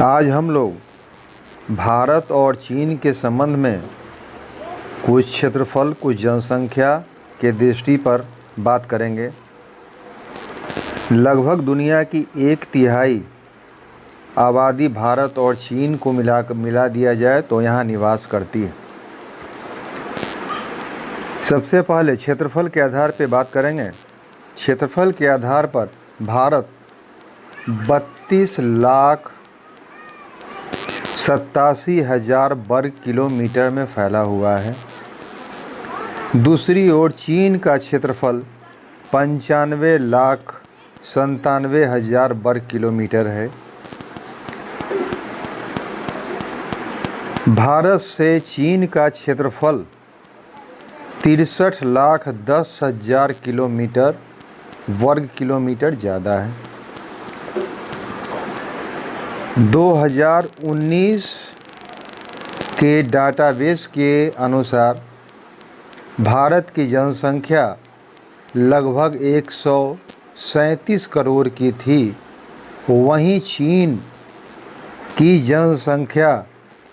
आज हम लोग भारत और चीन के संबंध में कुछ क्षेत्रफल, कुछ जनसंख्या के दृष्टि पर बात करेंगे। लगभग दुनिया की 1/3 आबादी भारत और चीन को मिला दिया जाए तो यहाँ निवास करती है। सबसे पहले क्षेत्रफल के आधार पर बात करेंगे। क्षेत्रफल के आधार पर भारत 32,87,000 वर्ग किलोमीटर में फैला हुआ है। दूसरी ओर चीन का क्षेत्रफल 95,97,000 वर्ग किलोमीटर है। भारत से चीन का क्षेत्रफल 63,10,000 वर्ग किलोमीटर ज़्यादा है। 2019 के डाटाबेस के अनुसार भारत की जनसंख्या लगभग 137 करोड़ की थी, वहीं चीन की जनसंख्या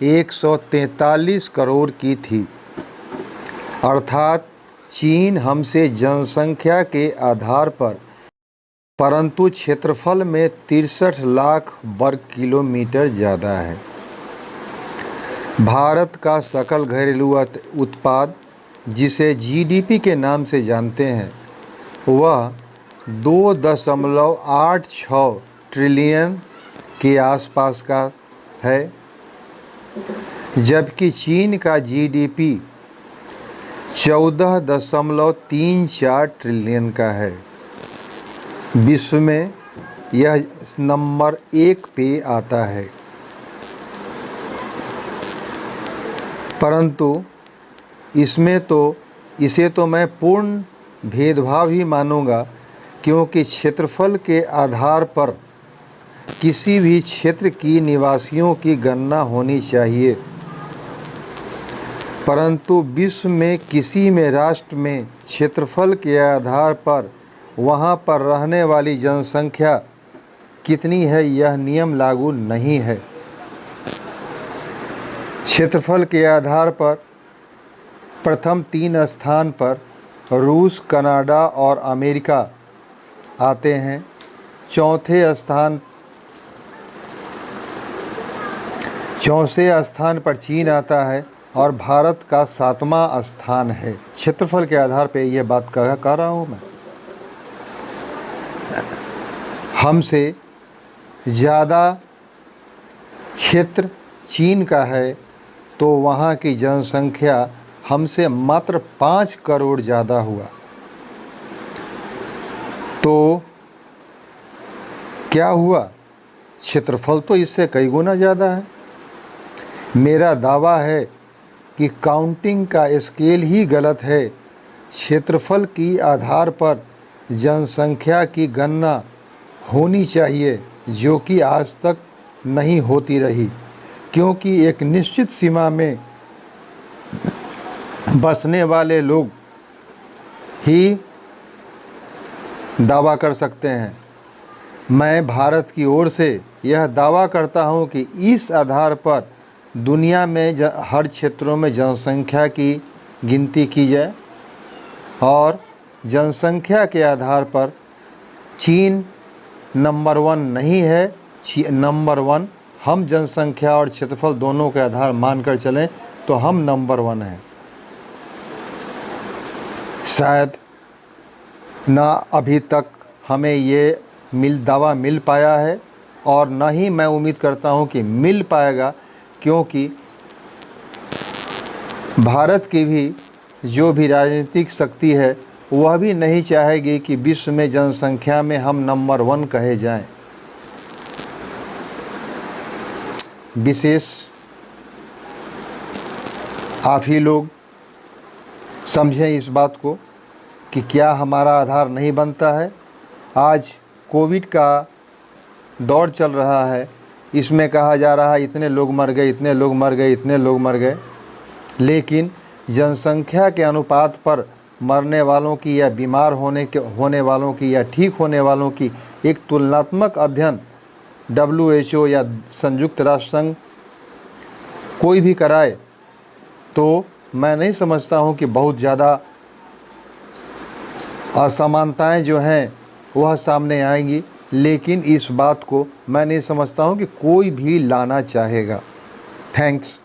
143 करोड़ की थी। अर्थात चीन हमसे जनसंख्या के आधार पर परंतु क्षेत्रफल में 63 लाख वर्ग किलोमीटर ज़्यादा है। भारत का सकल घरेलू उत्पाद, जिसे जीडीपी के नाम से जानते हैं, वह 2.86 ट्रिलियन के आसपास का है, जबकि चीन का जीडीपी 14.34 ट्रिलियन का है। विश्व में यह नंबर 1 पे आता है। परंतु इसे तो मैं पूर्ण भेदभाव ही मानूंगा, क्योंकि क्षेत्रफल के आधार पर किसी भी क्षेत्र की निवासियों की गणना होनी चाहिए। परंतु विश्व में किसी में राष्ट्र में क्षेत्रफल के आधार पर वहाँ पर रहने वाली जनसंख्या कितनी है, यह नियम लागू नहीं है। क्षेत्रफल के आधार पर प्रथम 3 स्थान पर रूस, कनाडा और अमेरिका आते हैं। चौथे स्थान पर चीन आता है और भारत का 7वां स्थान है। क्षेत्रफल के आधार पर यह बात कह रहा हूँ मैं। हमसे ज़्यादा क्षेत्र चीन का है तो वहाँ की जनसंख्या हमसे मात्र 5 करोड़ ज़्यादा हुआ। तो क्या हुआ? क्षेत्रफल तो इससे कई गुना ज़्यादा है। मेरा दावा है कि काउंटिंग का स्केल ही गलत है। क्षेत्रफल की आधार पर जनसंख्या की गणना होनी चाहिए, जो कि आज तक नहीं होती रही, क्योंकि एक निश्चित सीमा में बसने वाले लोग ही दावा कर सकते हैं। मैं भारत की ओर से यह दावा करता हूं कि इस आधार पर दुनिया में हर क्षेत्रों में जनसंख्या की गिनती की जाए और जनसंख्या के आधार पर चीन नंबर 1 नहीं है। नंबर 1 हम जनसंख्या और क्षेत्रफल दोनों के आधार मानकर चलें तो हम नंबर 1 हैं। शायद ना अभी तक हमें ये दावा मिल पाया है और ना ही मैं उम्मीद करता हूँ कि मिल पाएगा, क्योंकि भारत की भी जो भी राजनीतिक शक्ति है वह भी नहीं चाहेगी कि विश्व में जनसंख्या में हम नंबर 1 कहे जाएं। विशेष आप ही लोग समझें इस बात को कि क्या हमारा आधार नहीं बनता है। आज कोविड का दौर चल रहा है, इसमें कहा जा रहा है इतने लोग मर गए, इतने लोग मर गए, इतने लोग मर गए, लेकिन जनसंख्या के अनुपात पर मरने वालों की या बीमार होने वालों की या ठीक होने वालों की एक तुलनात्मक अध्ययन WHO या संयुक्त राष्ट्र संघ कोई भी कराए तो मैं नहीं समझता हूँ कि बहुत ज़्यादा असमानताएं जो हैं वह सामने आएंगी, लेकिन इस बात को मैं नहीं समझता हूँ कि कोई भी लाना चाहेगा। थैंक्स।